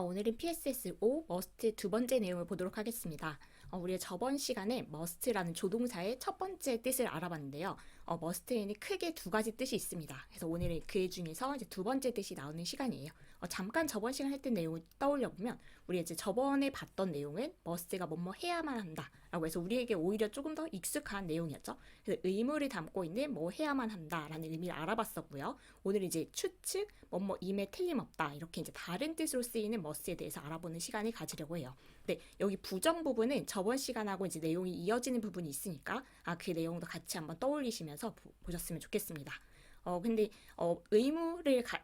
오늘은 PSS5 must 두 번째 내용을 보도록 하겠습니다. 우리가 저번 시간에 must라는 조동사의 첫 번째 뜻을 알아봤는데요. must에는 크게 두 가지 뜻이 있습니다. 그래서 오늘은 그 중에서 이제 두 번째 뜻이 나오는 시간이에요. 잠깐 저번 시간 할 때 내용을 떠올려 보면 우리 이제 저번에 봤던 내용은 must가 뭐뭐 해야만 한다라고 해서 우리에게 오히려 조금 더 익숙한 내용이었죠. 그래서 의무를 담고 있는 뭐 해야만 한다라는 의미를 알아봤었고요. 오늘 이제 추측, 뭐뭐 임에 틀림없다 이렇게 이제 다른 뜻으로 쓰이는 must에 대해서 알아보는 시간을 가지려고 해요. 네, 여기 부정 부분은 저번 시간하고 이제 내용이 이어지는 부분이 있으니까 그 내용도 같이 한번 떠올리시면서 보셨으면 좋겠습니다. 근데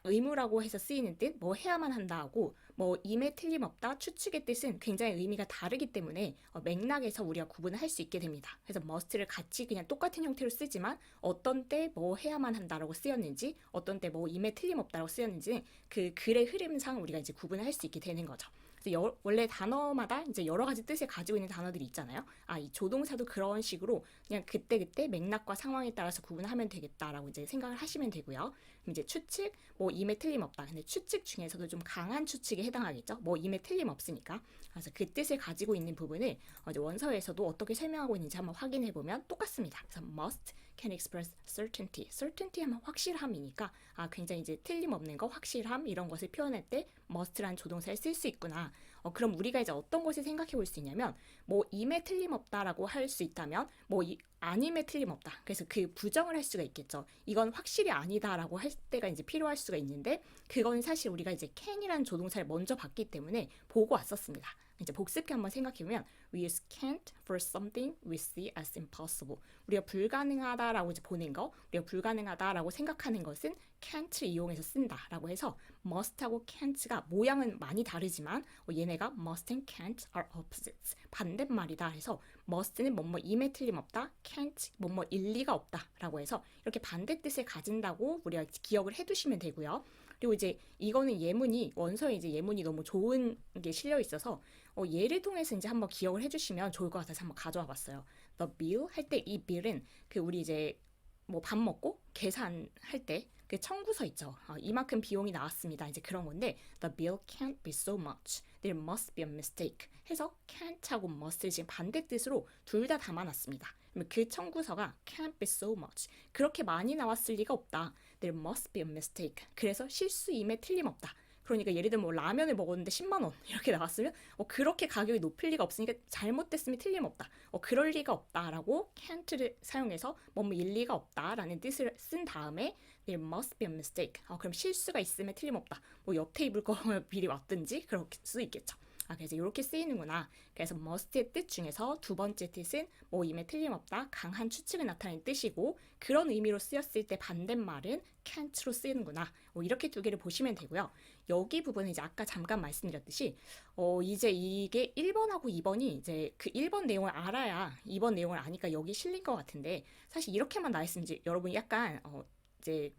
의무라고 해서 쓰이는 뜻, 뭐 해야만 한다 하고 뭐 임에 틀림없다, 추측의 뜻은 굉장히 의미가 다르기 때문에 맥락에서 우리가 구분을 할 수 있게 됩니다. 그래서 must를 같이 그냥 똑같은 형태로 쓰지만 어떤 때 뭐 해야만 한다라고 쓰였는지, 어떤 때 뭐 임에 틀림없다라고 쓰였는지 그 글의 흐름상 우리가 이제 구분을 할 수 있게 되는 거죠. 원래 단어마다 이제 여러 가지 뜻을 가지고 있는 단어들이 있잖아요. 이 조동사도 그런 식으로 그냥 그때그때 맥락과 상황에 따라서 구분하면 되겠다라고 이제 생각을 하시면 되고요. 그럼 이제 추측, 뭐 임에 틀림없다. 근데 추측 중에서도 좀 강한 추측에 해당하겠죠. 뭐 임에 틀림없으니까. 그래서 그 뜻을 가지고 있는 부분을 이제 원서에서도 어떻게 설명하고 있는지 한번 확인해 보면 똑같습니다. 그래서 must can express certainty. certainty 하면 확실함이니까 굉장히 이제 틀림없는 거, 확실함 이런 것을 표현할 때 must라는 조동사를 쓸 수 있구나. 그럼 우리가 이제 어떤 것을 생각해 볼 수 있냐면 뭐 임에 틀림없다라고 할 수 있다면 뭐 아님에 틀림없다. 그래서 그 부정을 할 수가 있겠죠. 이건 확실히 아니다라고 할 때가 이제 필요할 수가 있는데 그건 사실 우리가 이제 can이라는 조동사를 먼저 봤기 때문에 보고 왔었습니다. 이제 복습해 한번 생각해보면 we use can't for something we see as impossible. 우리가 불가능하다라고 이제 보는 거, 우리가 불가능하다라고 생각하는 것은 can't를 이용해서 쓴다라고 해서 must하고 can't가 모양은 많이 다르지만 얘네가 must and can't are opposites. 반대말이다 해서 must는 뭐뭐 임에 틀림없다, can't 뭐뭐 일리가 없다라고 해서 이렇게 반대 뜻을 가진다고 우리가 기억을 해두시면 되고요. 그리고 이제 이거는 예문이 원서에 이제 예문이 너무 좋은 게 실려 있어서 예를 통해서 이제 한번 기억을 해주시면 좋을 것 같아서 한번 가져와 봤어요. The bill 할 때 이 bill은 그 우리 이제 뭐 밥 먹고 계산할 때 그 청구서 있죠. 이만큼 비용이 나왔습니다. 이제 그런 건데 the bill can't be so much. There must be a mistake. 해서 can't하고 must를 지금 반대 뜻으로 둘 다 담아놨습니다. 그 청구서가 can't be so much. 그렇게 많이 나왔을 리가 없다. There must be a mistake. 그래서 실수임에 틀림없다. 그러니까 예를 들면 뭐 라면을 먹었는데 10만 원 이렇게 나왔으면 그렇게 가격이 높을 리가 없으니까 잘못됐으면 틀림없다. 그럴 리가 없다라고 can't를 사용해서 뭐뭐 일리가 없다라는 뜻을 쓴 다음에 there must be a mistake. 그럼 실수가 있음에 틀림없다. 뭐 옆 테이블 거 미리 왔든지 그럴 수 있겠죠. 그래서 이렇게 쓰이는구나. 그래서 must의 뜻 중에서 두 번째 뜻은 뭐 임에 틀림없다, 강한 추측을 나타내는 뜻이고 그런 의미로 쓰였을 때 반대말은 can't로 쓰이는구나. 이렇게 두 개를 보시면 되고요. 여기 부분은 이제 아까 잠깐 말씀드렸듯이 이제 이게 1번하고 2번이 이제 그 1번 내용을 알아야 2번 내용을 아니까 여기 실린 것 같은데 사실 이렇게만 나와 있으면 이제 여러분이 약간 이제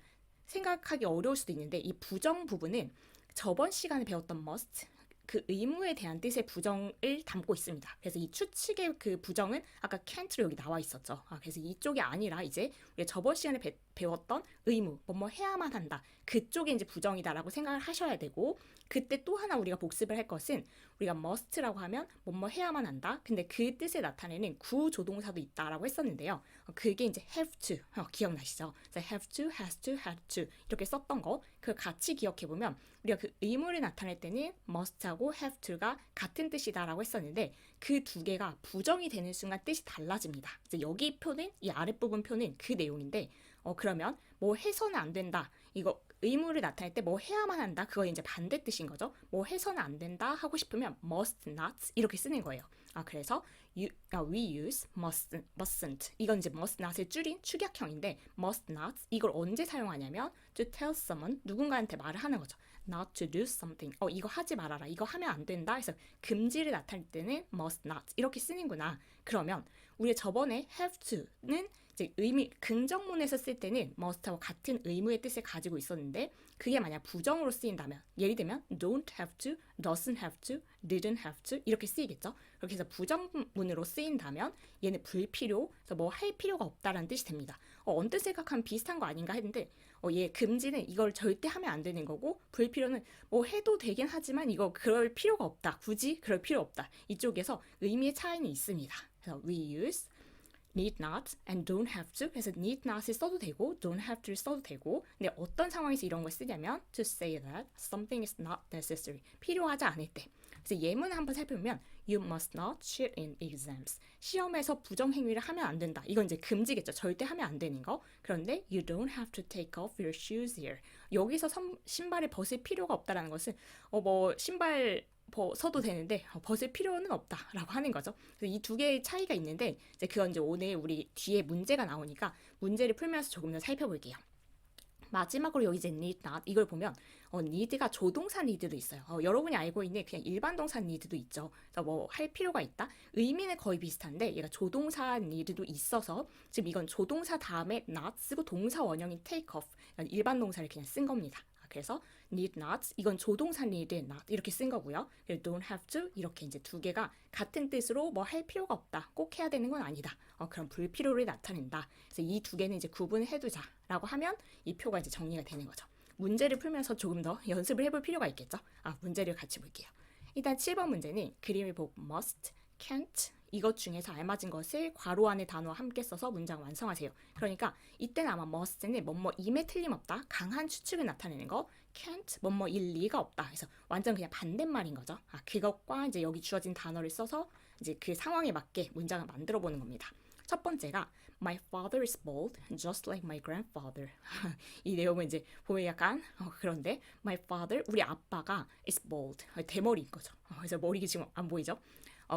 생각하기 어려울 수도 있는데 이 부정 부분은 저번 시간에 배웠던 must 그 의무에 대한 뜻의 부정을 담고 있습니다. 그래서 이 추측의 그 부정은 아까 can't로 여기 나와 있었죠. 그래서 이쪽이 아니라 이제 우리가 저번 시간에 배웠던 의무, 뭐뭐 해야만 한다. 그쪽에 이제 부정이다라고 생각을 하셔야 되고 그때 또 하나 우리가 복습을 할 것은 우리가 must라고 하면 뭐뭐 해야만 한다. 근데 그 뜻을 나타내는 구조동사도 있다라고 했었는데요. 그게 이제 have to, 기억나시죠? have to, has to, had to 이렇게 썼던 거 그걸 같이 기억해보면 우리가 그 의무를 나타낼 때는 must하고 have to가 같은 뜻이다라고 했었는데 그 두 개가 부정이 되는 순간 뜻이 달라집니다. 이제 여기 표는 이 아랫부분 표는 그 내용인데 그러면 뭐 해서는 안 된다. 이거 의무를 나타낼 때 뭐 해야만 한다. 그거 이제 반대 뜻인 거죠. 뭐 해서는 안 된다 하고 싶으면 must not 이렇게 쓰는 거예요. 그래서 we use mustn't. 이건 이제 must not을 줄인 축약형인데 must not 이걸 언제 사용하냐면 to tell someone 누군가한테 말을 하는 거죠. not to do something. 이거 하지 말아라. 이거 하면 안 된다. 그래서 금지를 나타낼 때는 must not 이렇게 쓰는구나. 그러면 우리 저번에 have to는 이제 의미 긍정문에서 쓸 때는 must하고 같은 의무의 뜻을 가지고 있었는데 그게 만약 부정으로 쓰인다면 예를 들면 don't have to, doesn't have to, didn't have to 이렇게 쓰이겠죠. 그렇게 해서 부정문은 구분으로 쓰인다면 얘는 불필요, 그래서 뭐 할 필요가 없다라는 뜻이 됩니다. 언뜻 생각하면 비슷한 거 아닌가 했는데 얘 금지는 이걸 절대 하면 안 되는 거고 불필요는 뭐 해도 되긴 하지만 이거 그럴 필요가 없다. 굳이 그럴 필요 없다. 이쪽에서 의미의 차이는 있습니다. 그래서 we use need not and don't have to. 그래서 need not을 써도 되고 don't have to를 써도 되고 근데 어떤 상황에서 이런 걸 쓰냐면 to say that something is not necessary. 필요하지 않을 때. 그래서 예문을 한번 살펴보면 you must not cheat in exams. 시험에서 부정행위를 하면 안 된다. 이건 이제 금지겠죠. 절대 하면 안 되는 거. 그런데 you don't have to take off your shoes here. 여기서 신발을 벗을 필요가 없다라는 것은 뭐 신발 벗어도 되는데 벗을 필요는 없다라고 하는 거죠. 그래서 이 두 개의 차이가 있는데 이제 그건 이제 오늘 우리 뒤에 문제가 나오니까 문제를 풀면서 조금 더 살펴볼게요. 마지막으로 여기 이제 need not 이걸 보면 need가 조동사 need도 있어요. 여러분이 알고 있는 그냥 일반 동사 need도 있죠. 그래서 뭐 할 필요가 있다. 의미는 거의 비슷한데 얘가 조동사 need도 있어서 지금 이건 조동사 다음에 not 쓰고 동사 원형인 take off 일반 동사를 그냥 쓴 겁니다. 그래서 need not 이건 조동사 need not 이렇게 쓴 거고요. don't have to 이렇게 이제 두 개가 같은 뜻으로 뭐 할 필요가 없다. 꼭 해야 되는 건 아니다. 그럼 불필요를 나타낸다. 그래서 이 두 개는 이제 구분을 해두자라고 하면 이 표가 이제 정리가 되는 거죠. 문제를 풀면서 조금 더 연습을 해볼 필요가 있겠죠. 문제를 같이 볼게요. 일단 7번 문제는 그림을 보고 must, can't 이것 중에서 알맞은 것을 괄호 안에 단어와 함께 써서 문장 완성하세요. 그러니까 이때는 아마 must는 뭐뭐임에 틀림없다. 강한 추측을 나타내는 거. can't 뭐뭐일 리가 없다. 그래서 완전 그냥 반대말인 거죠. 그것과 이제 여기 주어진 단어를 써서 이제 그 상황에 맞게 문장을 만들어 보는 겁니다. 첫 번째가 My father is bald, just like my grandfather. 이 내용은 이제 보면 약간 그런데 My father, 우리 아빠가 is bald, 대머리인 거죠. 그래서 머리가 지금 안 보이죠?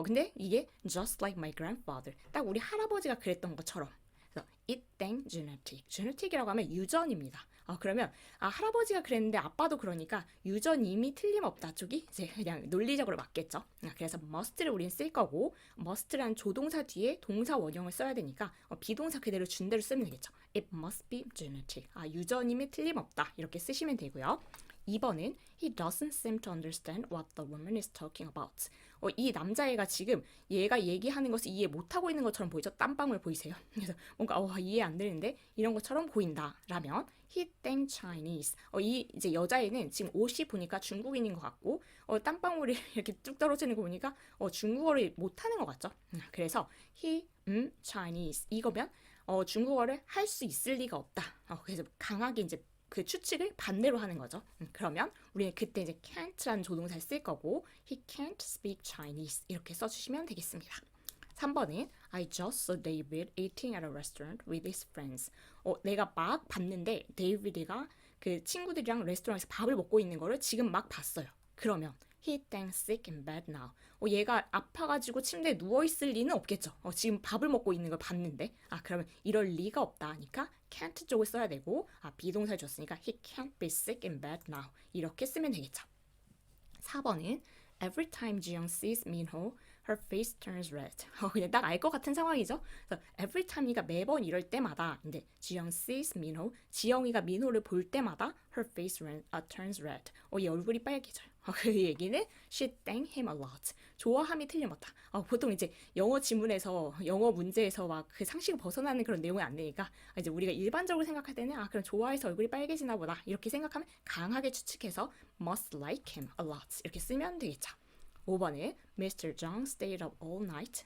근데 이게 just like my grandfather. 딱 우리 할아버지가 그랬던 것처럼. 그래서 it thank genetic. genetic이라고 하면 유전입니다. 그러면 할아버지가 그랬는데 아빠도 그러니까 유전임이 틀림없다 쪽이 이제 그냥 논리적으로 맞겠죠. 그래서 must를 우린 쓸 거고 must라는 조동사 뒤에 동사 원형을 써야 되니까 비동사 그대로 준 대로 쓰면 되겠죠. It must be genetic. 유전임이 틀림없다. 이렇게 쓰시면 되고요. 2번은 He doesn't seem to understand what the woman is talking about. 이 남자애가 지금 얘가 얘기하는 것을 이해 못하고 있는 것처럼 보이죠? 땀방울 보이세요? 그래서 뭔가 이해 안 되는데 이런 것처럼 보인다라면 He thinks Chinese. 이 이제 여자애는 지금 옷이 보니까 중국인인 것 같고 땀방울이 이렇게 뚝 떨어지는 거 보니까 중국어를 못하는 것 같죠? 그래서 He Chinese 이거면 중국어를 할 수 있을 리가 없다. 그래서 강하게 이제 그 추측을 반대로 하는 거죠. 그러면 우리는 그때 이제 can't라는 조동사를 쓸 거고 he can't speak Chinese 이렇게 써주시면 되겠습니다. 3번은 I just saw David eating at a restaurant with his friends. 내가 막 봤는데 데이비드가 그 친구들이랑 레스토랑에서 밥을 먹고 있는 거를 지금 막 봤어요. 그러면 he thinks sick and bad now. 얘가 아파가지고 침대에 누워있을 리는 없겠죠. 지금 밥을 먹고 있는 걸 봤는데 그러면 이럴 리가 없다 하니까 can't 쪽을 써야 되고 비동사를 줬으니까 he can't be sick and bad now 이렇게 쓰면 되겠죠. 4번은 Every time 지영 sees Minho, her face turns red. 그냥 딱 알 것 같은 상황이죠. 그래서 every time이가 매번 이럴 때마다 근데 지영 sees Minho, 지영이가 민호를 볼 때마다 her face turns red. 이 얼굴이 빨개져요. 그 얘기는 she thanked him a lot. 좋아함이 틀림없다. 보통 이제 영어 지문에서 영어 문제에서 막 그 상식을 벗어나는 그런 내용이 안 되니까 이제 우리가 일반적으로 생각할 때는 그럼 좋아해서 얼굴이 빨개지나 보다 이렇게 생각하면 강하게 추측해서 must like him a lot 이렇게 쓰면 되겠죠. 5번에 Mr. Zhang stayed up all night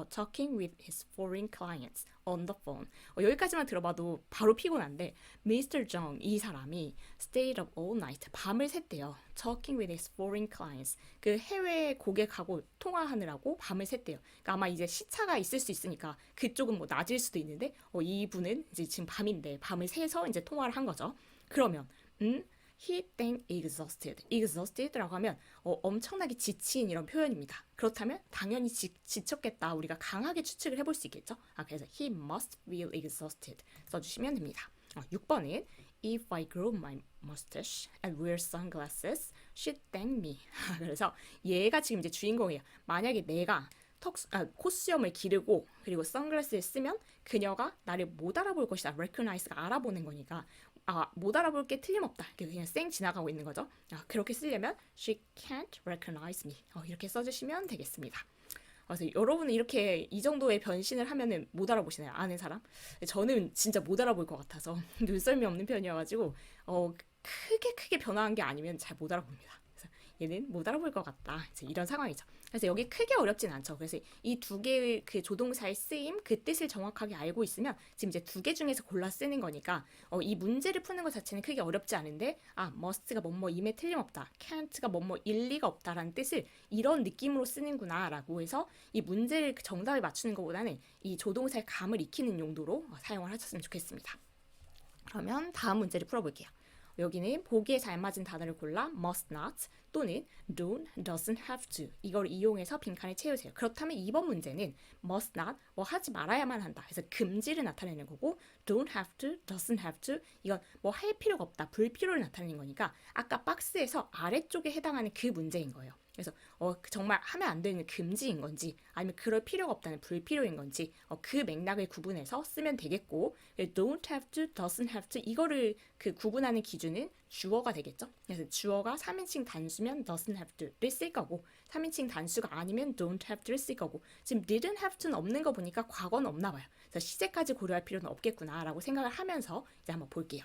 talking with his foreign clients on the phone. 여기까지만 들어봐도 바로 피곤한데 Mr. Zhang 이 사람이 stayed up all night 밤을 샜대요. talking with his foreign clients. 그 해외 고객하고 통화하느라고 밤을 샜대요. 그러니까 아마 이제 시차가 있을 수 있으니까 그쪽은 뭐 낮일 수도 있는데 이분은 이제 지금 밤인데 밤을 새서 이제 통화를 한 거죠. 그러면 He think exhausted. exhausted라고 하면 엄청나게 지친 이런 표현입니다. 그렇다면 당연히 지쳤겠다. 우리가 강하게 추측을 해볼 수 있겠죠. 그래서 he must feel exhausted 써주시면 됩니다. 6번은 If I grow my mustache and wear sunglasses, she'd thank me. 그래서 얘가 지금 이제 주인공이에요. 만약에 내가 콧수염을 기르고 그리고 선글라스를 쓰면 그녀가 나를 못 알아볼 것이다. recognize가 알아보는 거니까 못 알아볼 게 틀림없다. 그냥 쌩 지나가고 있는 거죠. 그렇게 쓰려면 she can't recognize me. 이렇게 써주시면 되겠습니다. 그래서 여러분은 이렇게 이 정도의 변신을 하면은 못 알아보시나요? 아는 사람? 저는 진짜 못 알아볼 것 같아서 눈썰미 없는 편이어가지고 크게 변화한 게 아니면 잘 못 알아봅니다. 그래서 얘는 못 알아볼 것 같다. 이제 이런 상황이죠. 그래서 여기 크게 어렵진 않죠. 그래서 이 두 개의 그 조동사의 쓰임, 그 뜻을 정확하게 알고 있으면 지금 이제 두 개 중에서 골라 쓰는 거니까 이 문제를 푸는 것 자체는 크게 어렵지 않은데 must가 뭐뭐임에 틀림없다, can't가 뭐뭐 일리가 없다라는 뜻을 이런 느낌으로 쓰는구나라고 해서 이 문제를 정답에 맞추는 것보다는 이 조동사의 감을 익히는 용도로 사용을 하셨으면 좋겠습니다. 그러면 다음 문제를 풀어볼게요. 여기는 보기에 잘 맞은 단어를 골라 must not 또는 don't, doesn't have to 이걸 이용해서 빈칸을 채우세요. 그렇다면 이번 문제는 must not 뭐 하지 말아야만 한다. 그래서 금지를 나타내는 거고 don't have to, doesn't have to 이건 뭐 할 필요가 없다. 불필요를 나타내는 거니까 아까 박스에서 아래쪽에 해당하는 그 문제인 거예요. 그래서 정말 하면 안 되는 금지인 건지 아니면 그럴 필요가 없다는 불필요인 건지 그 맥락을 구분해서 쓰면 되겠고 don't have to, doesn't have to 이거를 그 구분하는 기준은 주어가 되겠죠. 그래서 주어가 3인칭 단수면 doesn't have to를 쓸 거고 3인칭 단수가 아니면 don't have to를 쓸 거고 지금 didn't have to는 없는 거 보니까 과거는 없나 봐요. 그래서 시제까지 고려할 필요는 없겠구나라고 생각을 하면서 이제 한번 볼게요.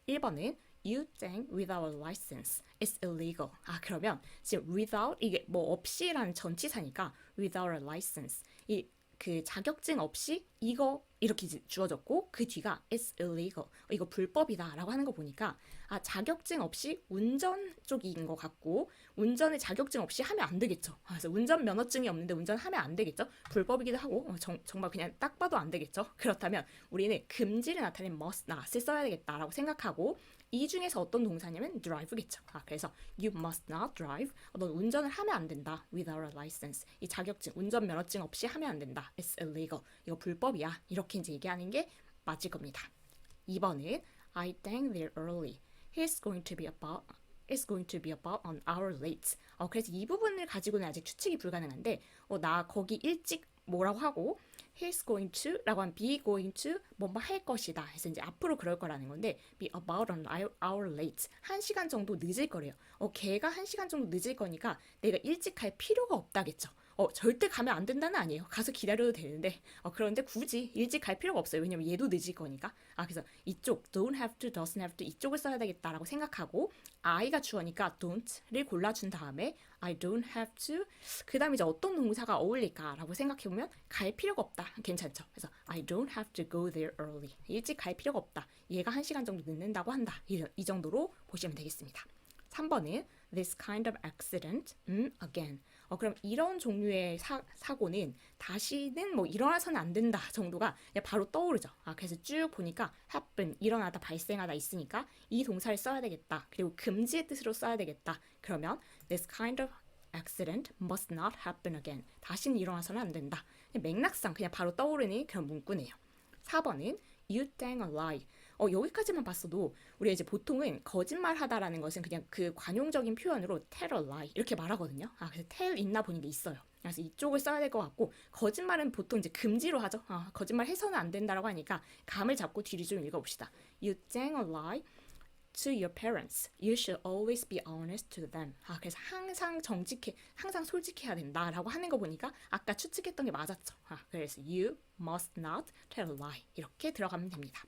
1번은 You drank without a license. It's illegal. 그러면 지금 without 이게 뭐 없이라는 전치사니까 without a license. 이 그 자격증 없이 이거 이렇게 주어졌고 그 뒤가 it's illegal. 이거 불법이다라고 하는 거 보니까 자격증 없이 운전 쪽인 것 같고 운전을 자격증 없이 하면 안 되겠죠. 그래서 운전 면허증이 없는데 운전하면 안 되겠죠. 불법이기도 하고 정말 그냥 딱 봐도 안 되겠죠. 그렇다면 우리는 금지를 나타낸 must not을 써야 되겠다라고 생각하고 이 중에서 어떤 동사냐면 drive겠죠. 그래서 you must not drive. 넌 운전을 하면 안 된다. without a license. 이 자격증, 운전 면허증 없이 하면 안 된다. It's illegal. 이거 불법이야. 이렇게 이제 얘기하는 게 맞을 겁니다. 2번은 I drank there early. It's going to be about an hour late. 그래서 이 부분을 가지고는 아직 추측이 불가능한데 나 거기 일찍 뭐라고 하고 he's going to 라고 하면 be going to 뭐뭐 할 것이다 해서 이제 앞으로 그럴 거라는 건데 be about an hour late 1시간 정도 늦을 거래요. 걔가 1시간 정도 늦을 거니까 내가 일찍 갈 필요가 없다겠죠. 절대 가면 안 된다는 아니에요. 가서 기다려도 되는데 그런데 굳이 일찍 갈 필요가 없어요. 왜냐면 얘도 늦을 거니까. 그래서 이쪽 don't have to, doesn't have to 이쪽을 써야 되겠다라고 생각하고 I가 주어니까 don't를 골라준 다음에 I don't have to 그 다음에 이제 어떤 동사가 어울릴까라고 생각해보면 갈 필요가 없다. 괜찮죠? 그래서 I don't have to go there early 일찍 갈 필요가 없다. 얘가 1시간 정도 늦는다고 한다. 이 정도로 보시면 되겠습니다. 3번은 this kind of accident again. 그럼 이런 종류의 사고는 다시는 뭐 일어나서는 안 된다 정도가 그냥 바로 떠오르죠. 그래서 쭉 보니까 happen, 일어나다, 발생하다 있으니까 이 동사를 써야 되겠다. 그리고 금지의 뜻으로 써야 되겠다. 그러면 this kind of accident must not happen again. 다시는 일어나서는 안 된다. 맥락상 그냥 바로 떠오르는 그런 문구네요. 4번은 you dang a lie. 여기까지만 봤어도 우리가 이제 보통은 거짓말하다라는 것은 그냥 그 관용적인 표현으로 tell a lie 이렇게 말하거든요. 그래서 tell 있나 보니까 있어요. 그래서 이쪽을 써야 될 것 같고 거짓말은 보통 이제 금지로 하죠. 거짓말 해서는 안 된다라고 하니까 감을 잡고 뒤를 좀 읽어봅시다. You dang a lie to your parents. You should always be honest to them. 그래서 항상 항상 솔직해야 된다라고 하는 거 보니까 아까 추측했던 게 맞았죠. 그래서 you must not tell a lie 이렇게 들어가면 됩니다.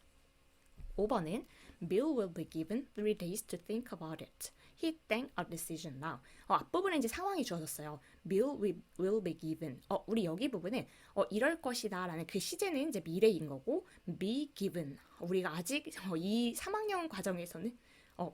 5번은 Bill will be given 3 days to think about it. He think a decision now. 앞부분에 이제 상황이 주어졌어요. Bill will be given. 우리 여기 부분은 이럴 것이다 라는 그 시제는 이제 미래인 거고 be given. 우리가 아직 이 3학년 과정에서는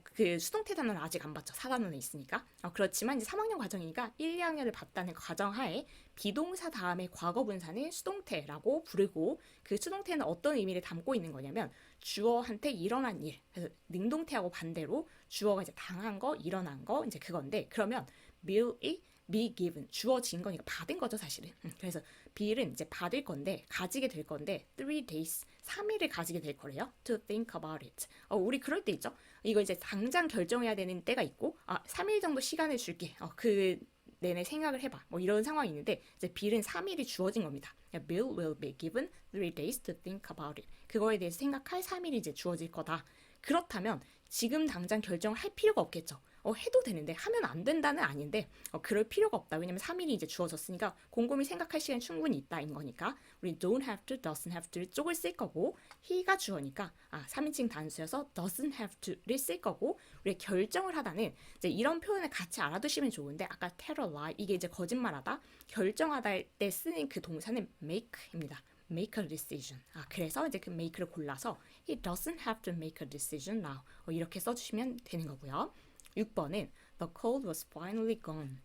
그 수동태 단어는 아직 안 봤죠. 4단원에 있으니까. 그렇지만 이제 3학년 과정이니까 1, 2학년을 봤다는 가정하에 비동사 다음에 과거분사는 수동태라고 부르고 그 수동태는 어떤 의미를 담고 있는 거냐면 주어한테 일어난 일. 그래서 능동태하고 반대로 주어가 이제 당한 거, 일어난 거 이제 그건데 그러면 Bill이 be given 주어진 거니까 받은 거죠 사실은. 그래서 Bill은 이제 받을 건데 가지게 될 건데 3 days 3일을 가지게 될 거래요. To think about it. 우리 그럴 때 있죠. 이거 이제 당장 결정해야 되는 때가 있고 3일 정도 시간을 줄게. 그 내내 생각을 해봐. 뭐 이런 상황이 있는데 이제 Bill은 3일이 주어진 겁니다. Bill will be given 3 days to think about it. 그거에 대해서 생각할 3일이 이제 주어질 거다. 그렇다면 지금 당장 결정을 할 필요가 없겠죠. 해도 되는데 하면 안 된다는 아닌데 그럴 필요가 없다. 왜냐면 3일이 이제 주어졌으니까 곰곰이 생각할 시간 충분히 있다인 거니까 우리 don't have to, doesn't have to를 쪽을 쓸 거고 he가 주어니까 3인칭 단수여서 doesn't have to를 쓸 거고 우리 결정을 하다는 이제 이런 표현을 같이 알아두시면 좋은데 아까 tell a lie 이게 이제 거짓말하다 결정하다 할 때 쓰는 그 동사는 make입니다. make a decision. 그래서 이제 그 make를 골라서 he doesn't have to make a decision now. 이렇게 써주시면 되는 거고요. 6번은 the cold was finally gone.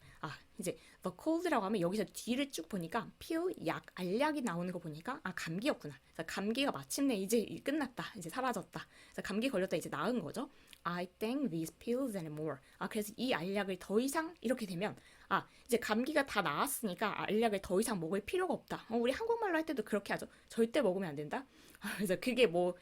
이제 the cold라고 하면 여기서 뒤를 쭉 보니까 pill, 약, 알약이 나오는 거 보니까 감기였구나. 그래서 감기가 마침내 이제 끝났다. 이제 사라졌다. 그래서 감기 걸렸다 이제 나은 거죠. I take these pills anymore. 그래서 이 알약을 더 이상 이렇게 되면 이제 감기가 다 나았으니까 알약을 더 이상 먹을 필요가 없다. 우리 한국말로 할 때도 그렇게 하죠. 절대 먹으면 안 된다. 그래서 그게 뭐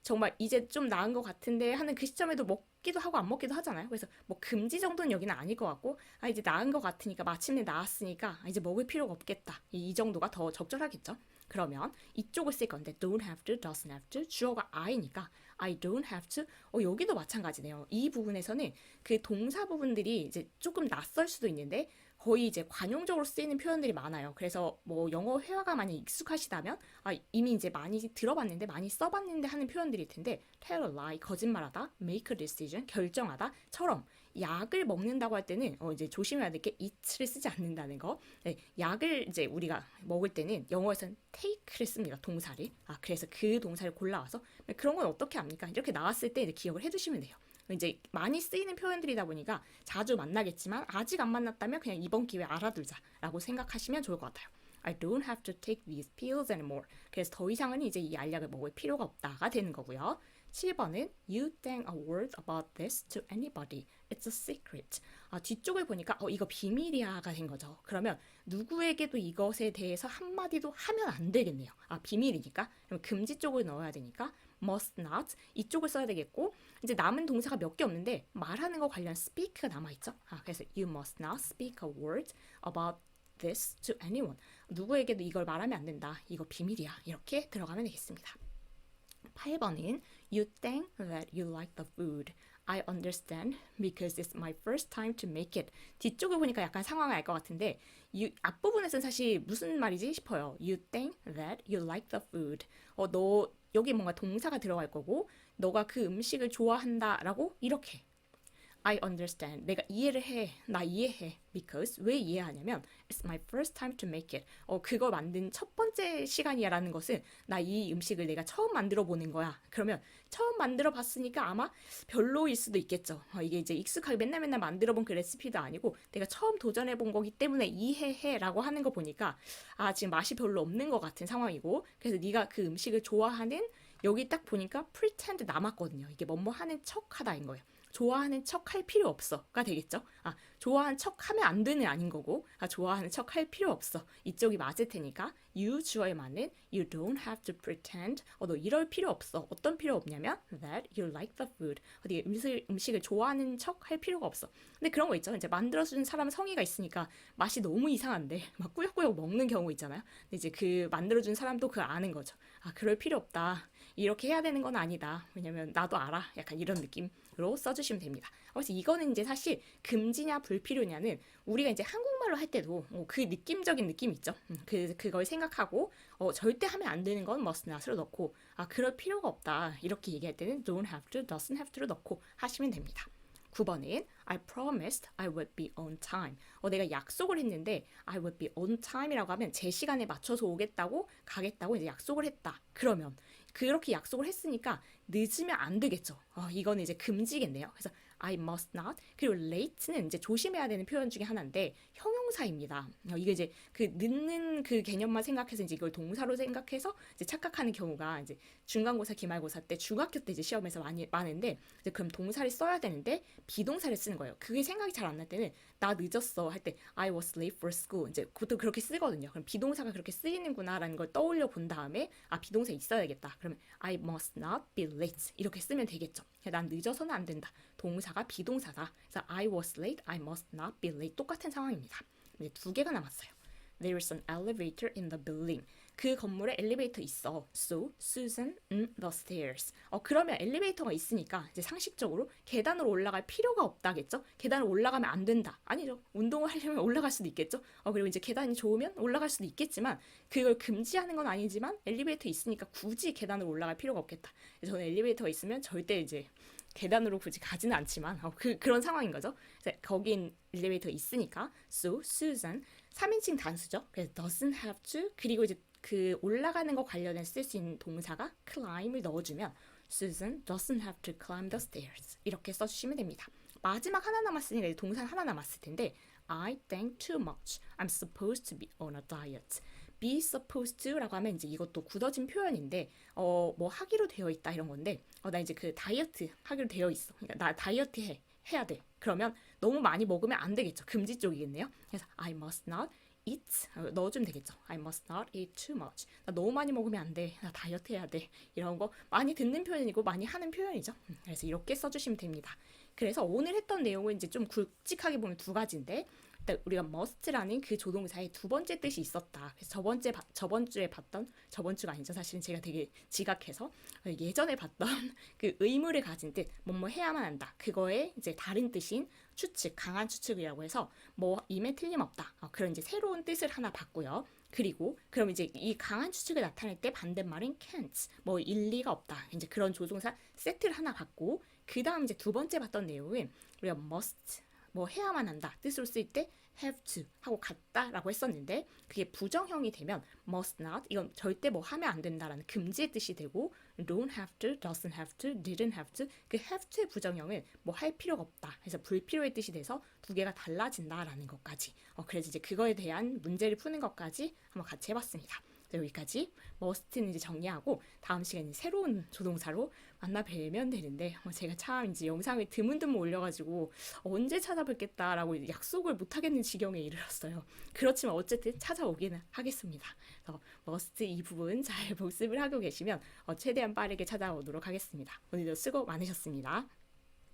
정말 이제 좀 나은 것 같은데 하는 그 시점에도 먹기도 하고 안 먹기도 하잖아요. 그래서 뭐 금지 정도는 여기는 아닐 것 같고 이제 나은 것 같으니까 마침내 나았으니까 이제 먹을 필요가 없겠다. 이 정도가 더 적절하겠죠. 그러면 이쪽을 쓸 건데 don't have to, doesn't have to 주어가 I니까 I don't have to 여기도 마찬가지네요. 이 부분에서는 그 동사 부분들이 이제 조금 낯설 수도 있는데 거의 이제 관용적으로 쓰이는 표현들이 많아요. 그래서 뭐 영어 회화가 많이 익숙하시다면 이미 이제 많이 들어봤는데 많이 써봤는데 하는 표현들일 텐데 tell a lie 거짓말하다, make a decision 결정하다처럼 약을 먹는다고 할 때는 이제 조심해야 될 게 eat를 쓰지 않는다는 거. 약을 이제 우리가 먹을 때는 영어에서는 take를 씁니다. 동사를. 그래서 그 동사를 골라와서 그런 건 어떻게 합니까? 이렇게 나왔을 때 이제 기억을 해두시면 돼요. 이제 많이 쓰이는 표현들이다 보니까 자주 만나겠지만 아직 안 만났다면 그냥 이번 기회에 알아두자라고 생각하시면 좋을 것 같아요. I don't have to take these pills anymore. 그래서 더 이상은 이제 이 알약을 먹을 필요가 없다가 되는 거고요. 7번은 You dang a word about this to anybody. It's a secret. 뒤쪽을 보니까 이거 비밀이야가 된 거죠. 그러면 누구에게도 이것에 대해서 한마디도 하면 안 되겠네요. 비밀이니까. 그럼 금지 쪽을 넣어야 되니까 must not 이쪽을 써야 되겠고 이제 남은 동사가 몇 개 없는데 말하는 거 관련 speak가 남아있죠. 그래서 you must not speak a word about this to anyone. 누구에게도 이걸 말하면 안 된다. 이거 비밀이야. 이렇게 들어가면 되겠습니다. 8번은 You think that you like the food. I understand because it's my first time to make it. 뒤쪽을 보니까 약간 상황을 알 것 같은데 앞부분에서는 사실 무슨 말이지 싶어요. You think that you like the food. 너 여기 뭔가 동사가 들어갈 거고 너가 그 음식을 좋아한다라고 이렇게 I understand. 내가 이해를 해. 나 이해해. Because 왜 이해하냐면 It's my first time to make it. 그걸 만든 첫 번째 시간이야라는 것은 나 이 음식을 내가 처음 만들어 보는 거야. 그러면 처음 만들어 봤으니까 아마 별로일 수도 있겠죠. 이게 이제 익숙하게 맨날 만들어 본 그 레시피도 아니고 내가 처음 도전해 본 거기 때문에 이해해라고 하는 거 보니까 지금 맛이 별로 없는 것 같은 상황이고 그래서 네가 그 음식을 좋아하는 여기 딱 보니까 pretend 남았거든요. 이게 뭐뭐 하는 척하다인 거예요. 좋아하는 척 할 필요 없어가 되겠죠. 좋아하는 척 하면 안 되는 아닌 거고 좋아하는 척 할 필요 없어. 이쪽이 맞을 테니까 you 주어에 맞는 you don't have to pretend. 너 이럴 필요 없어. 어떤 필요 없냐면 that you like the food. 네가 음식을 좋아하는 척 할 필요가 없어. 근데 그런 거 있죠. 이제 만들어주는 사람 성의가 있으니까 맛이 너무 이상한데 막 꾸역꾸역 먹는 경우 있잖아요. 근데 이제 그 만들어준 사람도 그걸 아는 거죠. 그럴 필요 없다. 이렇게 해야 되는 건 아니다. 왜냐면 나도 알아. 약간 이런 느낌으로 써주시면 됩니다. 그래서 이거는 이제 사실 금지냐 불필요냐는 우리가 이제 한국말로 할 때도 그 느낌적인 느낌 있죠. 그걸 생각하고 절대 하면 안 되는 건 must not으로 넣고 그럴 필요가 없다. 이렇게 얘기할 때는 don't have to, doesn't have to로 넣고 하시면 됩니다. 9번은 I promised I would be on time. 내가 약속을 했는데 I would be on time이라고 하면 제 시간에 맞춰서 오겠다고 가겠다고 이제 약속을 했다. 그러면 그렇게 약속을 했으니까 늦으면 안 되겠죠. 이거는 이제 금지겠네요. 그래서 I must not. 그리고 late는 이제 조심해야 되는 표현 중에 하나인데 형용사입니다. 이게 이제 그 늦는 그 개념만 생각해서 이제 이걸 동사로 생각해서 이제 착각하는 경우가 이제 중간고사, 기말고사 때 중학교 때 이제 시험에서 많은데 이제 그럼 동사를 써야 되는데 비동사를 쓰는 거예요. 그게 생각이 잘 안 날 때는 나 늦었어 할 때 I was late for school 이제 그것도 그렇게 쓰거든요. 그럼 비동사가 그렇게 쓰이는구나라는 걸 떠올려 본 다음에 비동사 있어야겠다. 그러면 I must not be late 이렇게 쓰면 되겠죠. 난 늦어서는 안 된다. 동사가 비동사다. 그래서 I was late, I must not be late 똑같은 상황입니다. 이제 두 개가 남았어요. There is an elevator in the building. 그 건물에 엘리베이터 있어. So Susan the stairs. 그러면 엘리베이터가 있으니까 이제 상식적으로 계단으로 올라갈 필요가 없다겠죠? 계단을 올라가면 안 된다. 아니죠. 운동을 하려면 올라갈 수도 있겠죠? 그리고 이제 계단이 좋으면 올라갈 수도 있겠지만 그걸 금지하는 건 아니지만 엘리베이터 있으니까 굳이 계단으로 올라갈 필요가 없겠다. 저는 엘리베이터가 있으면 절대 이제 계단으로 굳이 가지는 않지만 그런 상황인 거죠. 거긴 엘리베이터 있으니까 So Susan 3인칭 단수죠. 그래서 doesn't have to 그리고 이제 그 올라가는 거 관련해 쓸 수 있는 동사가 climb을 넣어주면 Susan doesn't have to climb the stairs 이렇게 써주시면 됩니다. 마지막 하나 남았으니까 이제 동사 하나 남았을 텐데 I think too much. I'm supposed to be on a diet. be supposed to라고 하면 이제 이것도 굳어진 표현인데 뭐 하기로 되어 있다 이런 건데 나 이제 그 다이어트 하기로 되어 있어. 그러니까 나 다이어트 해야 돼. 그러면 너무 많이 먹으면 안 되겠죠. 금지 쪽이겠네요. 그래서 I must not eat 넣어주면 되겠죠. I must not eat too much. 나 너무 많이 먹으면 안 돼. 나 다이어트 해야 돼. 이런 거 많이 듣는 표현이고 많이 하는 표현이죠. 그래서 이렇게 써주시면 됩니다. 그래서 오늘 했던 내용은 이제 좀 굵직하게 보면 두 가지인데 일단 우리가 must라는 그 조동사의 두 번째 뜻이 있었다. 그래서 저번 주에 봤던 저번 주가 아니죠. 사실은 제가 되게 지각해서 예전에 봤던 그 의무를 가진 뜻, 뭐뭐 해야만 한다. 그거의 이제 다른 뜻인 추측, 강한 추측이라고 해서 뭐 임에 틀림없다. 그런 이제 새로운 뜻을 하나 봤고요. 그리고 그럼 이제 이 강한 추측을 나타낼 때 반대말은 can't, 뭐 일리가 없다. 이제 그런 조동사 세트를 하나 봤고 그 다음 이제 두 번째 봤던 내용은 우리가 must 뭐 해야만 한다 뜻으로 쓸 때 have to 하고 같다라고 했었는데 그게 부정형이 되면 must not 이건 절대 뭐 하면 안 된다라는 금지의 뜻이 되고 don't have to, doesn't have to, didn't have to 그 have to의 부정형은 뭐 할 필요가 없다 해서 불필요의 뜻이 돼서 두 개가 달라진다라는 것까지 그래서 이제 그거에 대한 문제를 푸는 것까지 한번 같이 해봤습니다. 여기까지 must는 이제 정리하고 다음 시간에 새로운 조동사로 만나 뵈면 되는데 제가 참 이제 영상을 드문드문 올려가지고 언제 찾아뵙겠다라고 약속을 못하겠는 지경에 이르렀어요. 그렇지만 어쨌든 찾아오기는 하겠습니다. 그래서 must 이 부분 잘 복습을 하고 계시면 최대한 빠르게 찾아오도록 하겠습니다. 오늘도 수고 많으셨습니다.